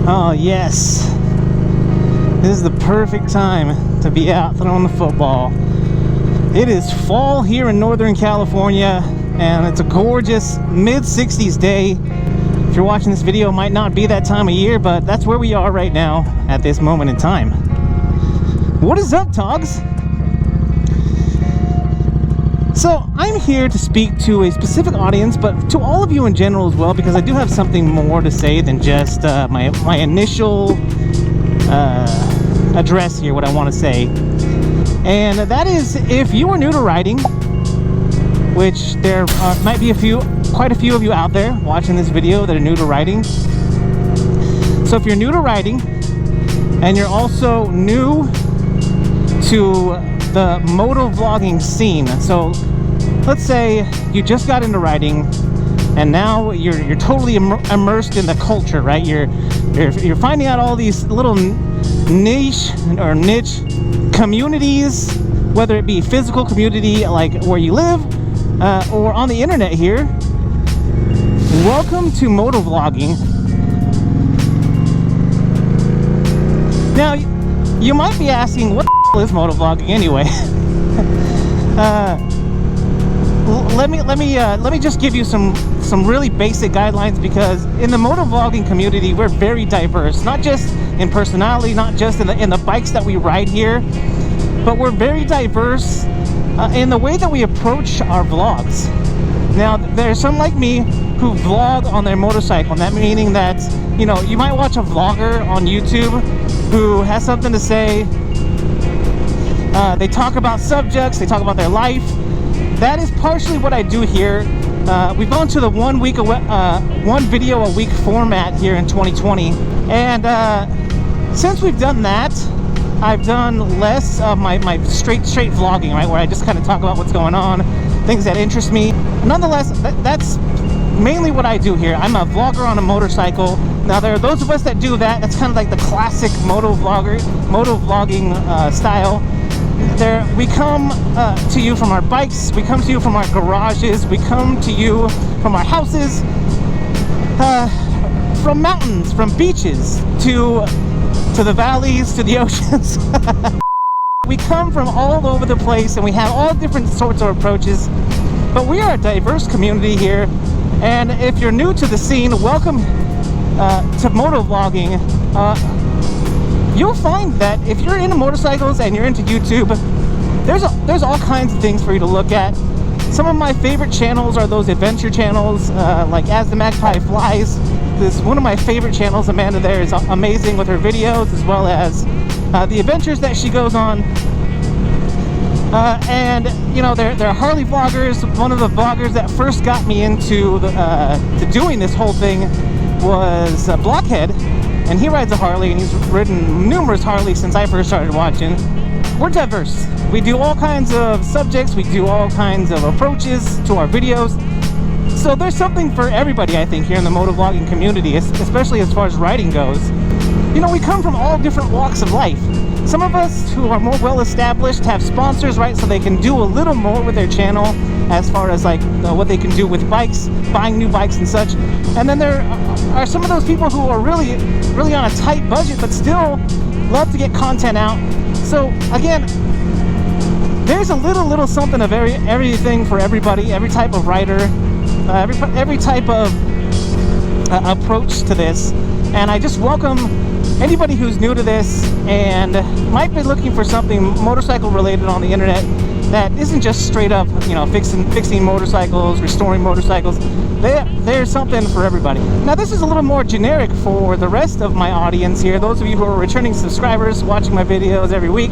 Oh yes, this is the perfect time to be out throwing the football. It is fall here in Northern California, and it's a gorgeous mid-60s day. If you're watching this video, it might not be that time of year, but that's where we are right now at this moment in time. What is up, T.O.Gs? So I'm here to speak to a specific audience, but to all of you in general as well, because I do have something more to say than just my initial address here, what I want to say. And that is, if you are new to riding, which there might be quite a few of you out there watching this video that are new to riding. So if you're new to riding and you're also new to the motovlogging scene, so let's say you just got into riding and now you're totally immersed in the culture, right? You're finding out all these little niche communities, whether it be physical community like where you live or on the internet here. Welcome to motovlogging. Now you might be asking, what the is motovlogging anyway? Let me just give you some really basic guidelines, because in the motovlogging community we're very diverse, not just in personality, not just in the bikes that we ride here, but we're very diverse in the way that we approach our vlogs. Now there's some like me who vlog on their motorcycle, and that meaning that, you know, you might watch a vlogger on YouTube who has something to say. They talk about subjects, they talk about their life. That is partially what I do here. We've gone to the one video a week format here in 2020, and since we've done that, I've done less of my straight vlogging, right, where I just kind of talk about what's going on, things that interest me. Nonetheless, that's mainly what I do here. I'm a vlogger on a motorcycle. Now there are those of us that do that. That's kind of like the classic motovlogging style. We come to you from our bikes, we come to you from our garages, we come to you from our houses, from mountains, from beaches, to the valleys, to the oceans. We come from all over the place, and we have all different sorts of approaches, but we are a diverse community here. And if you're new to the scene, welcome to motovlogging. You'll find that if you're into motorcycles and you're into YouTube, there's all kinds of things for you to look at. Some of my favorite channels are those adventure channels, like As the Magpie Flies. This one of my favorite channels. Amanda there is amazing with her videos, as well as the adventures that she goes on. And you know, they're Harley vloggers. One of the vloggers that first got me into to doing this whole thing was Blockhead, and he rides a Harley, and he's ridden numerous Harleys since I first started watching. We're diverse. We do all kinds of subjects, we do all kinds of approaches to our videos. So there's something for everybody, I think, here in the motovlogging community, especially as far as riding goes. You know, we come from all different walks of life. Some of us who are more well established have sponsors, right, so they can do a little more with their channel as far as like what they can do with bikes, buying new bikes and such. And then there are some of those people who are really on a tight budget but still love to get content out. So again, there's a little something of everything for everybody, every type of rider, every type of approach to this. And I just welcome anybody who's new to this and might be looking for something motorcycle related on the internet that isn't just straight up, you know, fixing motorcycles, restoring motorcycles. There's something for everybody. Now this is a little more generic for the rest of my audience here, those of you who are returning subscribers watching my videos every week.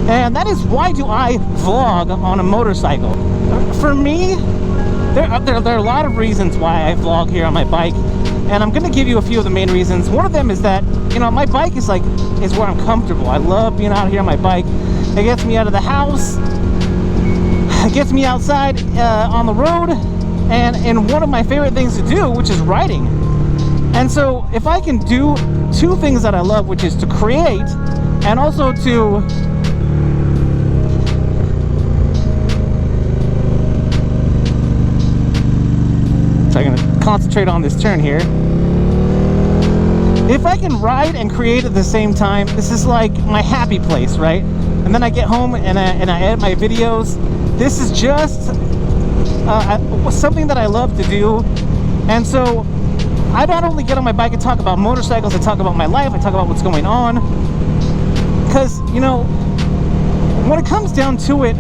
And that is, why do I vlog on a motorcycle? For me, there are a lot of reasons why I vlog here on my bike, and I'm going to give you a few of the main reasons. One of them is that, you know, my bike is where I'm comfortable. I love being out here on my bike. It gets me out of the house, it gets me outside on the road, and one of my favorite things to do, which is riding. And so if I can do two things that I love, which is to create and also to concentrate on this turn here. If I can ride and create at the same time, this is like my happy place, right? And then I get home and I edit my videos. This is just something that I love to do. And so I not only get on my bike and talk about motorcycles, I talk about my life, I talk about what's going on. Because, you know, when it comes down to it,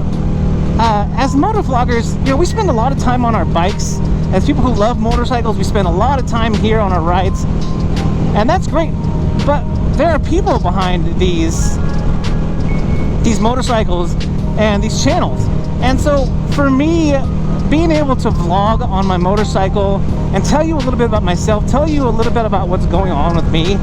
as motovloggers, you know, we spend a lot of time on our bikes. As people who love motorcycles, we spend a lot of time here on our rides. And that's great, but there are people behind these motorcycles and these channels. And so for me, being able to vlog on my motorcycle and tell you a little bit about myself, tell you a little bit about what's going on with me,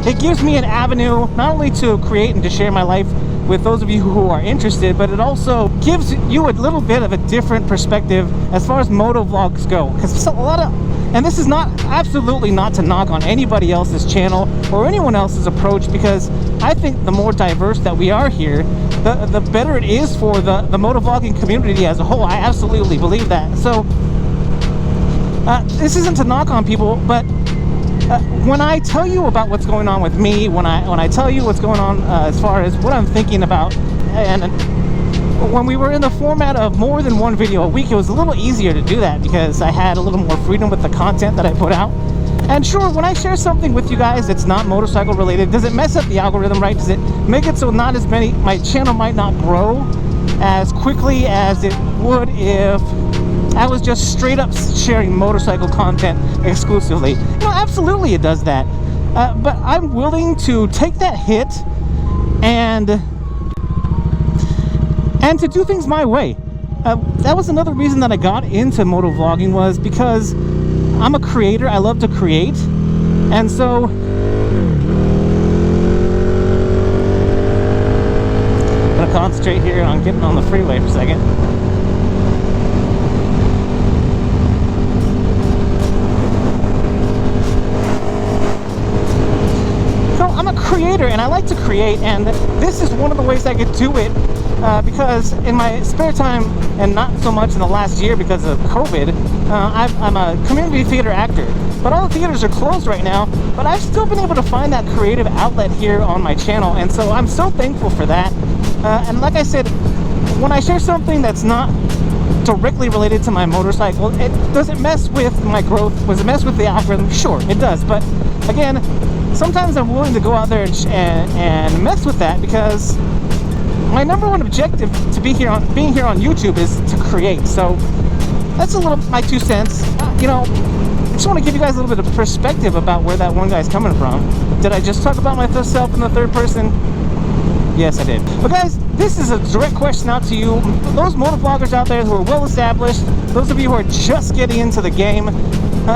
it gives me an avenue not only to create and to share my life with those of you who are interested, but it also gives you a little bit of a different perspective as far as motovlogs go. Because a lot of, and this is not, absolutely not to knock on anybody else's channel or anyone else's approach, because I think the more diverse that we are here, the better it is for the motovlogging community as a whole. I absolutely believe that. So this isn't to knock on people, but when I tell you about what's going on with me, when I tell you what's going on as far as what I'm thinking about, and when we were in the format of more than one video a week, it was a little easier to do that because I had a little more freedom with the content that I put out. And sure, when I share something with you guys that's not motorcycle related, does it mess up the algorithm, right? Does it make it so not as many, my channel might not grow as quickly as it would if I was just straight up sharing motorcycle content exclusively? No, absolutely it does that. But I'm willing to take that hit and to do things my way. That was another reason that I got into motovlogging, was because I'm a creator. I love to create. And so I'm gonna concentrate here on getting on the freeway for a second. So I'm a creator and I like to create, and this is one of the ways I could do it. Because in my spare time, and not so much in the last year because of COVID, I'm a community theater actor. But all the theaters are closed right now, but I've still been able to find that creative outlet here on my channel, and so I'm so thankful for that. And like I said, when I share something that's not directly related to my motorcycle, it doesn't mess with my growth. Does it mess with the algorithm? Sure, it does. But again, sometimes I'm willing to go out there and mess with that, because my number one objective to being here on YouTube is to create. So that's a little my 2 cents. You know, I just want to give you guys a little bit of perspective about where that one guy's coming from. Did I just talk about myself in the third person? Yes, I did. But guys, this is a direct question out to you, those motovloggers out there who are well established, those of you who are just getting into the game.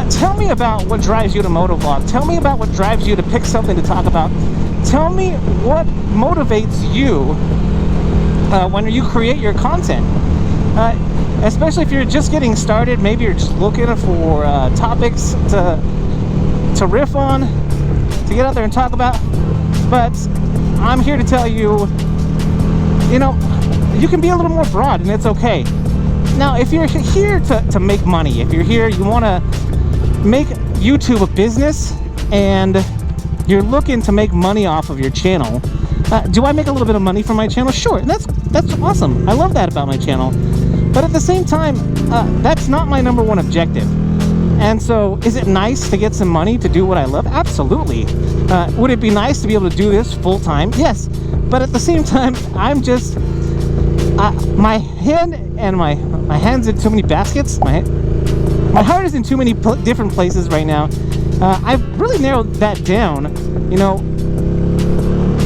Tell me about what drives you to motovlog. Tell me about what drives you to pick something to talk about. Tell me what motivates you when you create your content, especially if you're just getting started. Maybe you're just looking for topics to riff on, to get out there and talk about. But I'm here to tell you, you know, you can be a little more broad, and it's okay. Now, if you're here to make money, if you're here, you want to make YouTube a business, and you're looking to make money off of your channel. Do I make a little bit of money from my channel? Sure, and that's awesome. I love that about my channel. But at the same time, that's not my number one objective. And so, is it nice to get some money to do what I love? Absolutely. Would it be nice to be able to do this full time? Yes. But at the same time, I'm just my hand's in too many baskets. My heart is in too many different places right now. I've really narrowed that down. You know,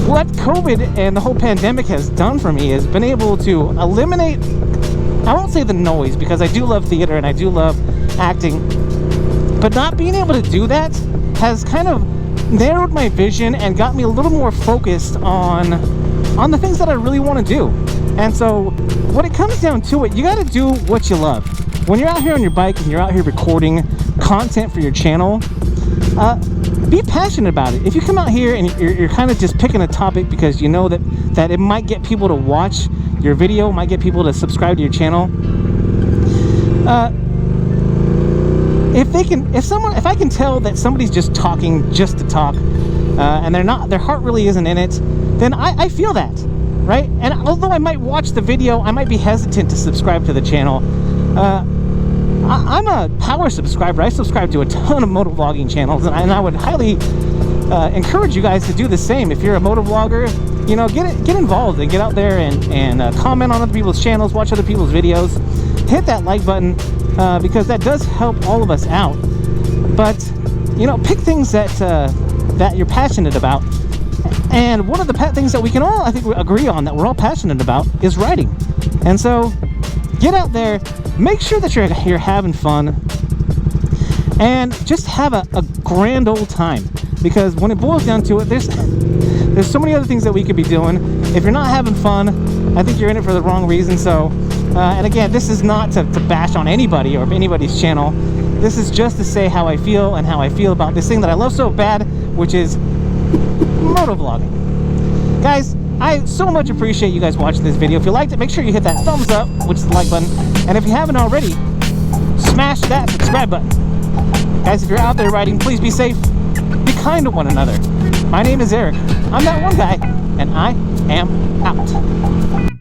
what COVID and the whole pandemic has done for me is been able to eliminate, I won't say the noise, because I do love theater and I do love acting, but not being able to do that has kind of narrowed my vision and got me a little more focused on the things that I really want to do. And so when it comes down to it, you got to do what you love. When you're out here on your bike and you're out here recording content for your channel, be passionate about it. If you come out here and you're kind of just picking a topic because you know that it might get people to watch your video, might get people to subscribe to your channel, if I can tell that somebody's just talking just to talk, and their heart really isn't in it, then I feel that, right? And although I might watch the video, I might be hesitant to subscribe to the channel. I'm a power subscriber. I subscribe to a ton of motovlogging channels, and I would highly encourage you guys to do the same. If you're a motovlogger, you know, get involved and get out there and comment on other people's channels, watch other people's videos, hit that like button, because that does help all of us out. But you know, pick things that you're passionate about. And one of the things that we can all, I think, agree on that we're all passionate about is riding. And so get out there, make sure that you're having fun, and just have a grand old time. Because when it boils down to it, there's so many other things that we could be doing. If you're not having fun, I think you're in it for the wrong reason. So, and again, this is not to bash on anybody or anybody's channel. This is just to say how I feel and how I feel about this thing that I love so bad, which is motovlogging. Guys, I so much appreciate you guys watching this video. If you liked it, make sure you hit that thumbs up, which is the like button. And if you haven't already, smash that subscribe button. Guys, if you're out there riding, please be safe. Be kind to one another. My name is Eric. I'm that one guy, and I am out.